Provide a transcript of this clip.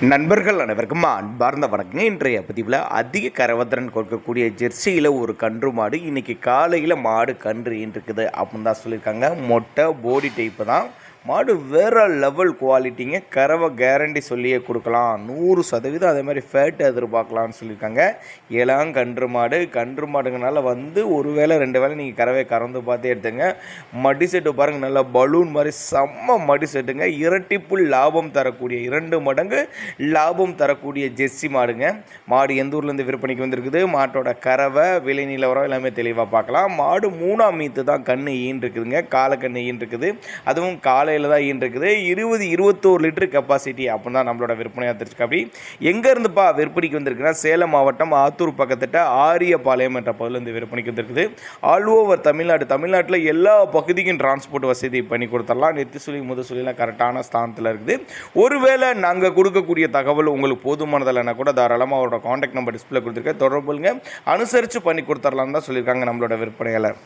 நண்பர்கள் அனைவருக்கும் அன்பார்ந்த வணக்கங்க. இன்றைய பதிவில் அதிக கரவத்திறன் கொடுக்கக்கூடிய ஜெர்சியில் ஒரு கன்று மாடு இன்றைக்கி காலையில் மாடு கன்று இருக்குது அப்படின்னு தான் சொல்லியிருக்காங்க. மொட்டை போடி டைப்பு தான் மாடு, வேறு லெவல் குவாலிட்டிங்க. கறவை கேரண்டி சொல்லியே கொடுக்கலாம் 100%. அதே மாதிரி ஃபேட்டு எதிர்பார்க்கலான்னு சொல்லியிருக்காங்க. கன்று மாடுங்கனால ஒரு வேளை 2 வேளை நீங்கள் கறவை கறந்து பார்த்து எடுத்துங்க. மடி செட்டு பாருங்கள், நல்லா பலூன் மாதிரி செம்ம மடி செட்டுங்க. இரட்டிப்பு லாபம் தரக்கூடிய 2 மடங்கு லாபம் தரக்கூடிய ஜெர்சி மாடுங்க. மாடு எந்த ஊர்லேருந்து விற்பனைக்கு வந்திருக்குது, மாட்டோட கறவை, விலை நிலவரம் எல்லாமே தெளிவாக பார்க்கலாம். மாடு 3ஆம் மீத்து தான் கன்று ஈன்றிருக்குதுங்க. காலக்கன்று ஈன்றிருக்குது. அதுவும் காலை தான் இருக்குது. 20-21 லிட்டர் கெப்பாசிட்டி அப்படின்னு தான் நம்மளோட விற்பனையாக தெரிஞ்சுக்க. அப்படி எங்கேருந்துப்பா விற்பனைக்கு வந்திருக்குன்னா, சேலம் மாவட்டம் ஆத்தூர் பக்கத்திட்ட ஆரியபாளையம் என்ற பகுதியில் விற்பனைக்கு வந்திருக்குது. ஆல் ஓவர் தமிழ்நாட்டில் எல்லா பகுதிக்கும் டிரான்ஸ்போர்ட் வசதி பண்ணி கொடுத்துடலாம். நெத்தி சொல்லி முதல் கரெக்டான ஸ்தானத்தில் இருக்குது. ஒருவேளை நாங்கள் கொடுக்கக்கூடிய தகவல் உங்களுக்கு போதுமானதில்லைன்னா கூட தாராளமாக அவரோட கான்டாக்ட் நம்பர் டிஸ்பிளே கொடுத்துருக்கேன், தொடர்புங்க, அனுசரித்து பண்ணி கொடுத்துடலான்னு தான் சொல்லியிருக்காங்க நம்மளோட விற்பனையாளர்.